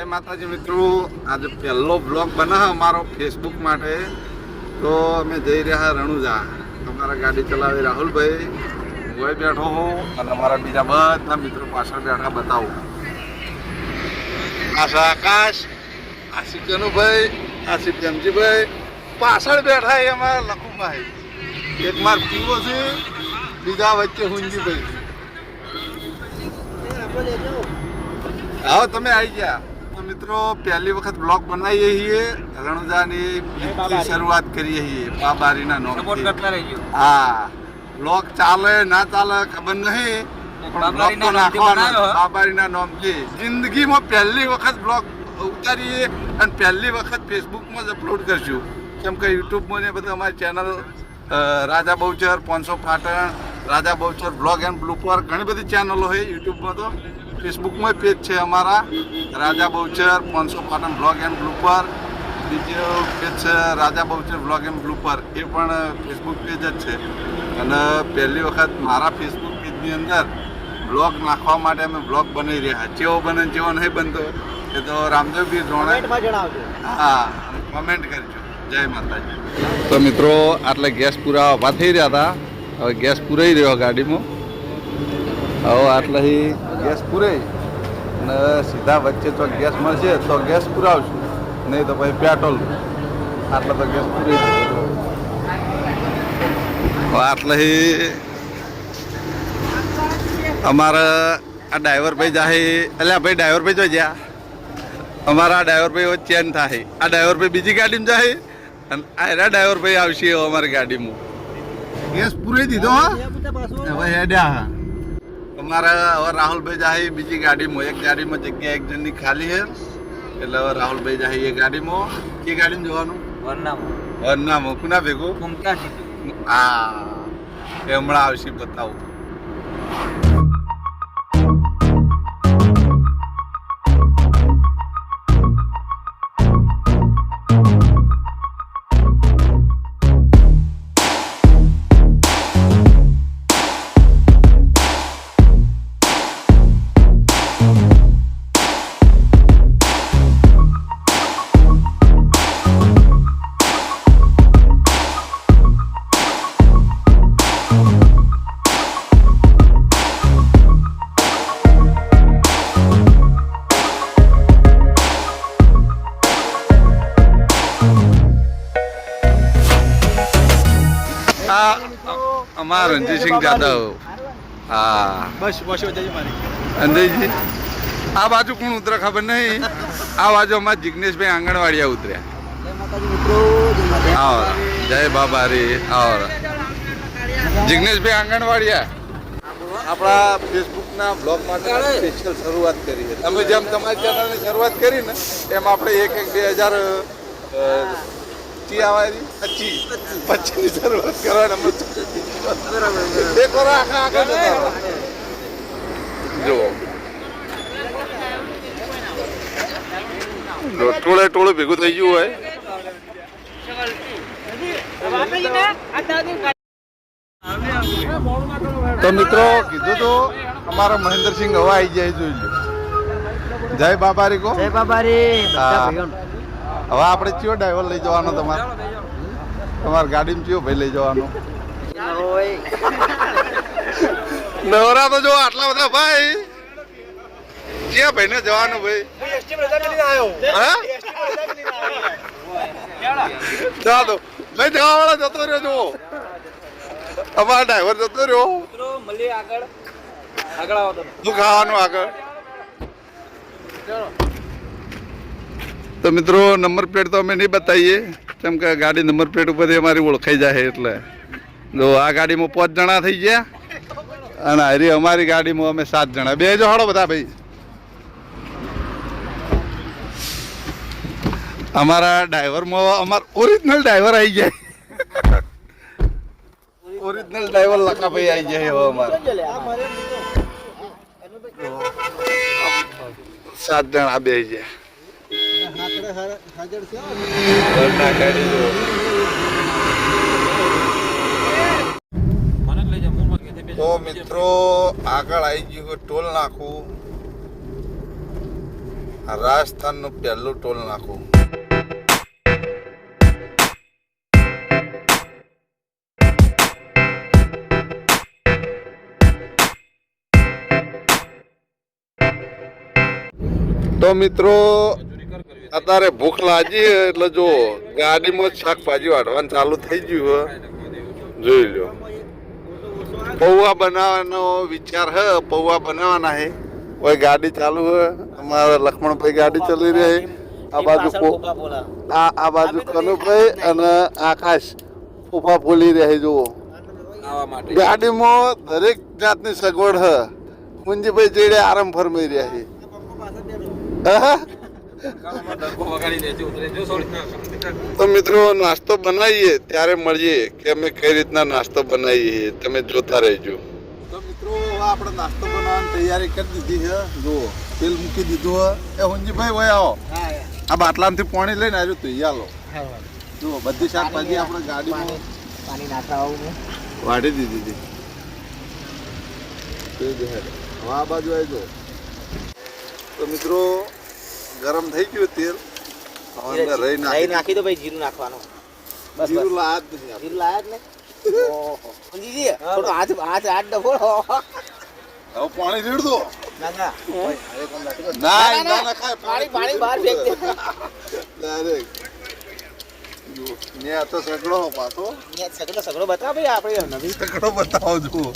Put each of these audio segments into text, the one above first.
માતાજી મિત્રો, આજે પહેલો બ્લોગ બનાવે અમારો ફેસબુક માટે. તો અમે જઈ રહ્યા રણુજા. અમારા ગાડી ચલાવી રાહુલભાઈ, હું બેઠો હોઉં અને અમારા બીજા બધા મિત્રો પાછળ બેઠા બતાવું. આકાશ, આસિફ કનુભાઈ, આસિફ જમજીભાઈ પાછળ બેઠા. એ અમારા લખુભાઈ, એક માર પીવો છે, બીજા વચ્ચે હુંજીભાઈ. આવો તમે આવી ગયા. તો મિત્રો પહેલી વખત બ્લોગ બનાવીએ છીએ, રણુજાની શરૂઆત કરીએ છીએ બાબારીના નામ. હા, બ્લોગ ચાલે ના ચાલે ખબર નહીં, બાબારીના નામથી જિંદગીમાં પહેલી વખત બ્લોગ ઉતારીએ અને પહેલી વખત ફેસબુકમાં જ અપલોડ કરશું. કેમ કે યુટ્યુબમાં ને બધું અમારી channel Raja Bahuchar, 500 Patan, Raja Bahuchar blog and blooper, ઘણી બધી ચેનલો હોય યુટ્યુબમાં. તો ફેસબુકમાં પેજ છે અમારા Raja Bahuchar 500 Patan blog and blooper. બીજો પેજ છે Raja Bahuchar blog and blooper, એ પણ ફેસબુક પેજ જ છે. અને પહેલી વખત મારા ફેસબુક પેજની અંદર બ્લોગ નાખવા માટે અમે બ્લોગ બનાવી રહ્યા. જેવો બને જેવો નહીં બનતો એ તો રામદેવભી જોણે. હા, કોમેન્ટ કરજો. જય માતાજી. તો મિત્રો, આટલે ગેસ પૂરા ઊભા થઈ રહ્યા હતા. હવે ગેસ પૂરાઈ રહ્યો ગાડીમાં. હવે આટલે ગેસ પૂરાઈ અને સીધા વચ્ચે તો ગેસ મળશે તો ગેસ પુરાવશું, નહીં તો પછી પેટ્રોલ. આટલે તો ગેસ પૂરી ગયો. હવે આટલે અમારે આ ડ્રાઈવરભાઈ જાય. એટલે ભાઈ ડ્રાઈવરભાઈ જો જ્યાં અમારા ડ્રાઈવરભાઈ ચેન થાય. આ ડ્રાઈવરભાઈ બીજી ગાડીમાં જાય અને આ ડ્રાઈવરભાઈ આવશે અમારી ગાડીમાં. ગેસ પૂરી દીધો. હવે હેડ્યા અમારે. હવે રાહુલભાઈ જાય બીજી ગાડીમાં. એક ગાડીમાં જગ્યા એક જણની ખાલી છે, એટલે હવે રાહુલભાઈ જાય એ ગાડીમાં. એ ગાડીમાં જવાનું વરનામો. કુના ભેગું? હા, એ હમણાં આવશે, બતાવું. અમારા રણજીતસિંહ જાદવ. હા, બસ અંજયજી. આ બાજુ કોણ ઉતરે ખબર નહીં. આ બાજુ અમારા જિગ્નેશભાઈ આંગણવાડિયા ઉતર્યા. જય બાબા રે. જિગ્નેશભાઈ આંગણવાડિયા આપણા ફેસબુકના બ્લોગ માટે સ્પેશિયલ શરૂઆત કરી છે. તમે જેમ તમારી ચેનલની શરૂઆત કરી ને એમ આપણે 1-1-2025 ની શરૂઆત કરવાની. જો ટોળે ભેગું થઈ ગયું હોય. તો મિત્રો, કીધું તો અમારા મહેન્દ્રસિંહ હવા આવી જાય, જોઈ લો. જય બાબારી કો. જય બાબારી. હવે આપણે કયો ડ્રાઈવર લઈ જવાનો? તમારા ગાડીમાં કયો ભાઈ લઈ જવાનો? નવરા તો જો આટલા બધા ભાઈ. ક્યાં ભાઈ ને જવાનું? ભાઈ ચાલો લઈ જવા વાળા જતો રહ્યો. જો અમારા ડ્રાઈવર જતો રહ્યો. શું ખાવાનું આગળ? તો મિત્રો, નંબર પ્લેટ તો અમે નહીં બતાવીએ, કેમ કે ગાડી નંબર પ્લેટ ઉપરથી અમારી ઓળખાઈ જાય. એટલે જો આ ગાડીમાં 5 જણા થઈ ગયા અને હારી અમારી ગાડીમાં અમે 7 જણા. બે જો હાડો બધા ભાઈ. અમારા ડ્રાઈવરમાં અમાર ઓરિજિનલ ડ્રાઈવર આવી જાય. ઓરિજિનલ ડ્રાઈવર લખાભાઈ આવી જાય. હવે અમારે 7 જણા બે જાય. તો મિત્રો, આગળ આવી ગયું ટોલ નાખું. આ રાજસ્થાનનું પહેલું ટોલ નાખું. તો મિત્રો અત્યારે ભૂખ લાગી એટલે જો ગાડીમાં શાકભાજી વાળવાનું ચાલુ થઈ ગયું જોઈ લો. પૌવા બનાવવાનો વિચાર હે, પૌવા બનાવવાના હે. કોઈ ગાડી ચાલુ હે, અમારા લક્ષ્મણભાઈ ગાડી ચલી રહી. આ બાજુ આ બાજુ કનુભાઈ અને આકાશ ફૂફા ફૂલી રહી. જુઓ ગાડીમાં દરેક જાતની સગવડ હે. કુંજીભાઈ જેડે આરામ ફરમાઈ રહ્યા છે. તો મિત્રો નાસ્તો બનાવીએ ત્યારે મળીએ કે અમે કઈ રીતના નાસ્તો બનાવીએ, તમે જોતા રહેજો. તો મિત્રો આપણે નાસ્તો બનાવવાની તૈયારી કરી દીધી છે. જુઓ તેલ મૂકી દીધું હે. એ હુંજીભાઈ ભાઈ આવો, આ બાટલામાંથી પાણી લઈને આવ્યું તો યાલો. જુઓ બધી શાકભાજી આપણે ગાડીમાં પાણી નાખવા વાઢી દીધી હતી. હવે આ બાજુ આવી. તો મિત્રો ગરમ થઈ ગયું તેલ. રહી નાખી દો ભાઈ. જીરું નાખવાનું. બસ જીરું લાયા જ નથી. જીરું લાયા જ ને. ઓહો જીજી થોડો હાથ ડબો. હવે પાણી રેડ દો. ના ના ના ના ખાય પાણી બહાર ફેંક દે. ડાયરેક્ટ ને આ તો સગડો પાછો. સગડો બતાવો ભાઈ. આપણે નવી સગડો બતાવો. જુઓ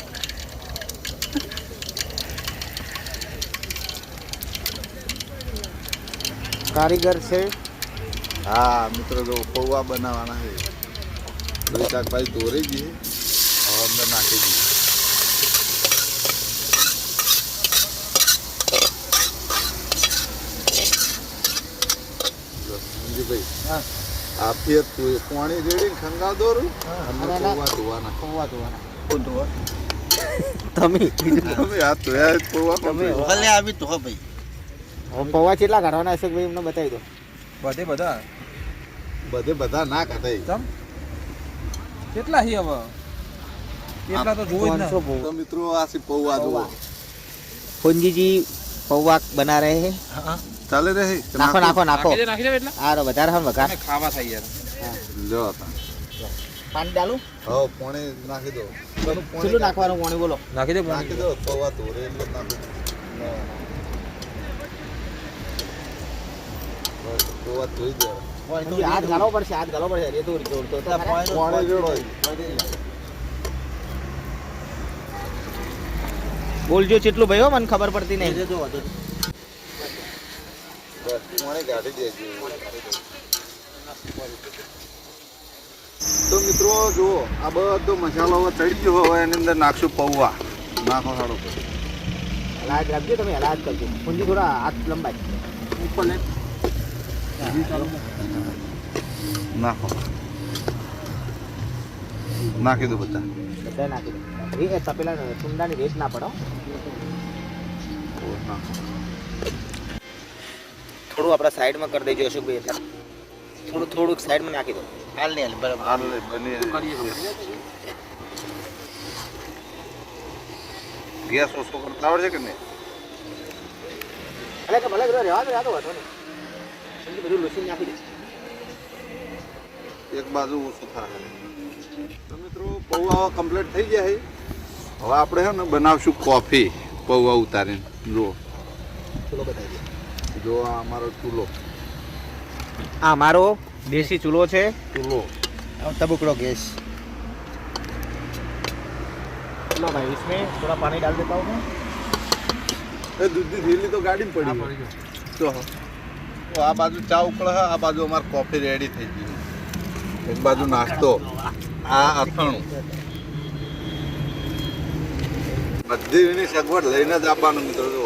કારીગર છે. હા મિત્રો જો પૌવા બનાવવાના છે. દહીં શાકભાજી ધોરી ગઈ, હવે અંદર નાખી દીધી. ભાઈ આ ફેર પાણી રેડી ખંગા દોરું પૌવા ધોવાના. તમે હાથ ધોયા પૌવા ભલે આવી તો ભાઈ. પૌવા કેટલા કાઢવાના હશે ભાઈ? એમને બતાવી દો. બધે બધા ના કાઢાય. કેટલા હી હવે? કેટલા તો જોઈ જ ના. તો મિત્રો આ સી પૌવા જુઓ. ફોનજી જી પૌવા બના રહે હે. ચાલે રહે. નાખો નાખો નાખો. નાખી દે એટલે આ વધારે હમ વઘાર. ખાવા થાય યાર. લો હતા. પાણી ડાલું. હવે પાણી નાખી દો. કેટલું નાખવાનું પાણી બોલો? નાખી દે નાખી દો. પૌવા ધોરે એટલે નાખો. પૌવા ધોઈ દો. હાથ ગાળવો પડશે. હાથ ગાળવો પડશે. એ તો પાણી રેડો. બોલજો કેટલું ભાઈ? મને ખબર પડતી નહીં. બસ પાણી કાઢી દેજો. તો મિત્રો જુઓ આ બધો મસાલો હવે ચડી ગયો. હવે એની અંદર નાખશું પૌવા. નાખો સાડો. હલાદ રાખજો તમે. હલાદ કરજો. ફોનજી થોડા હાથ લંબાઈ ઉપર લે. નાખો. નાખી દો બધા. બધા નાખી દો. એ તપેલા કુંડાની રેત ના પડો. થોડું આપણા સાઈડમાં કરી દેજો અશોકભાઈ. થોડુંક સાઈડમાં નાખી દો. હાલ ને હાલ બરાબર. હાલ બની ગેસ ઓછો કરતા આવડે છે કે નહીં? ભલે કે રહેવા દો વાંધો નહીં. બધું લૂસી નાખી દે. એક બાજુ ઓછું થાય. તો મિત્રો પૌવા કમ્પ્લીટ થઈ ગયા છે. હવે આપણે છે ને બનાવશું કોફી. પૌવા ઉતારીને જુઓ. ચૂલો બતાવી દે. જો આ અમારો ચૂલો. આ મારો દેશી ચૂલો છે. ચૂલો तबुकड़ो गैस. लो भाई इसमें थोड़ा पानी डाल देता हूँ मैं. દૂધની થેલી તો ગાડીમાં પડી તો આ બાજુ ચા ઉકળે. આ બાજુ અમારે કોફી રેડી થઈ ગઈ. એક બાજુ નાસ્તો. આ અથાણું. બધી એની સગવડ લઈને જ આપવાનું મિત્રો. જો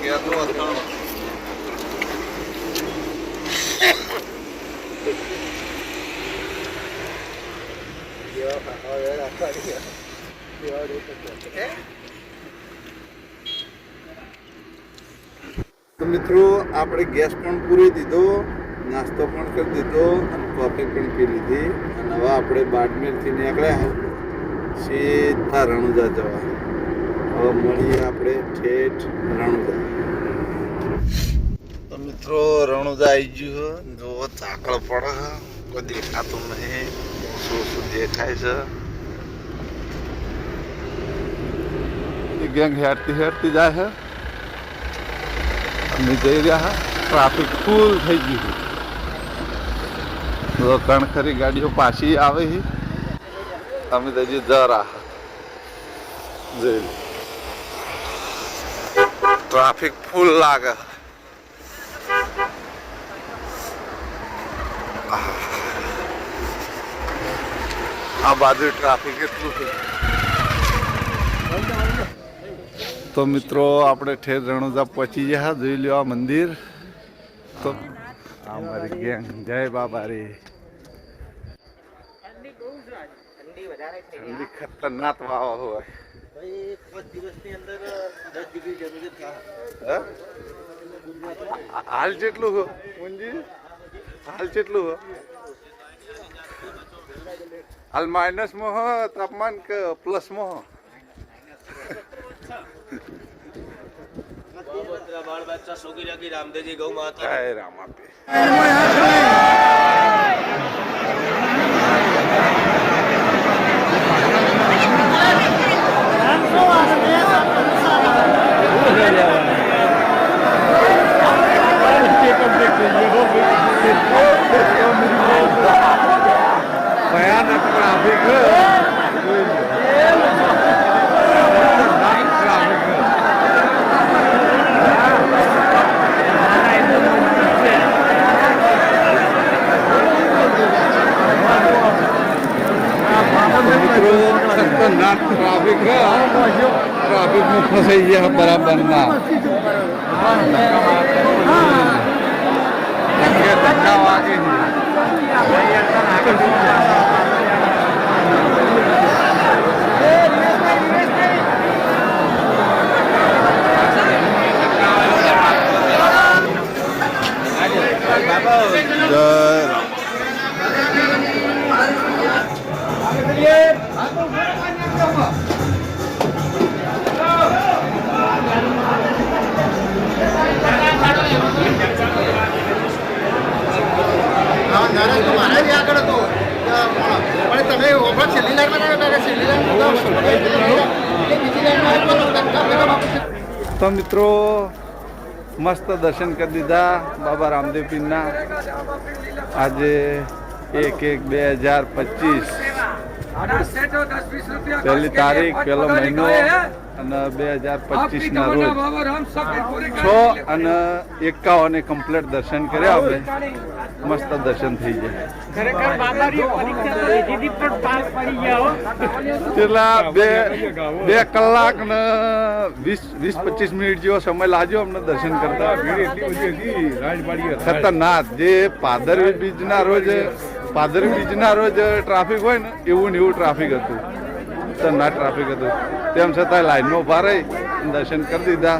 ગેસનું અથાણું. તો મિત્રો આપણે ગેસ પણ પૂરી દીધો, નાસ્તો પણ કરી દીધો અને કોફી પણ પી લીધી. અને હવે આપણે બાડમેરથી નીકળ્યા સીધા રણુજા જવા. હવે મળીએ આપણે ઠેઠ રણુજા. તો મિત્રો રણુજા આવી ગયું જો ચાકળ પડે કોઈ દેખાતું નહીં શું દેખાય છે ગેંગ હેરતી જાય છે અમે જઈ રહ્યા ટ્રાફિક ફૂલ થઈ ગયું તો કણખરી ગાડીઓ પાછી આવે છે અમે તો હજી જરા જોઈ ટ્રાફિક ફૂલ લાગે આ બાજુ ટ્રાફિક એટલું છે. તો મિત્રો આપણે ઠેર રણુજા પહોંચી ગયા જોઈ લો આ મંદિર. તો અમારી ગેંગ જય બાબા રે. ઠંડી ખતરનાક વાવા હોય. હાલ જેટલું હો મુંજી હાલ જેટલું હો હાલ માઇનસમાં હો તાપમાન કે પ્લસમાં હો. बाल बच्चा सोगी लगी रामदेव जी गौ माता जय राम आपे. भयानक ट्रैफिक खतरनाक ट्रैफिक है. ट्रैफिक में फंसाई है बराबर ना धक्का आगे तो मित्रों मस्त दर्शन कर दीदा बाबा रामदेव पीरना. आज 1/1/2025 पहली तारीख पहलो महीनो અને 2025 ના રોજ 6:51 કમ્પ્લીટ દર્શન કર્યા. આપણે મસ્ત દર્શન થઈ જાય. ખરેખર બાબાની પરીક્ષા દીદી પણ પાસ પડી ગયા હો. છેલ્લા 2 કલાક ને 20-25 મિનિટ જેવો સમય લાગ્યો અમને દર્શન કરતા. ખતરનાક જે પાદરવી બીજના રોજ ટ્રાફિક હોય ને એવું ટ્રાફિક હતું. ખતરનાક ટ્રાફિક હતું. તેમ છતાં લાઈનમાં ઉભા રહી દર્શન કરી દીધા.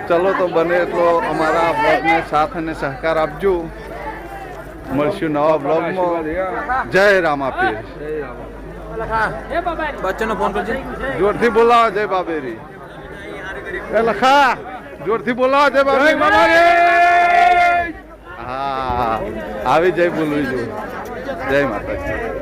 ચલો તો બને એટલો અમારા બ્લોગને સાથ અને સહકાર આપજો. મળશું નવા બ્લોગમાં. જય રામ આપીએ. બચ્ચનનો ફોન કરજે. જોરથી બોલાવો જય બાબેરી. એ લખા જોરથી બોલાવો જય બાબેરી. હા આવી જય બોલવી જોઈએ. જય માતાજી.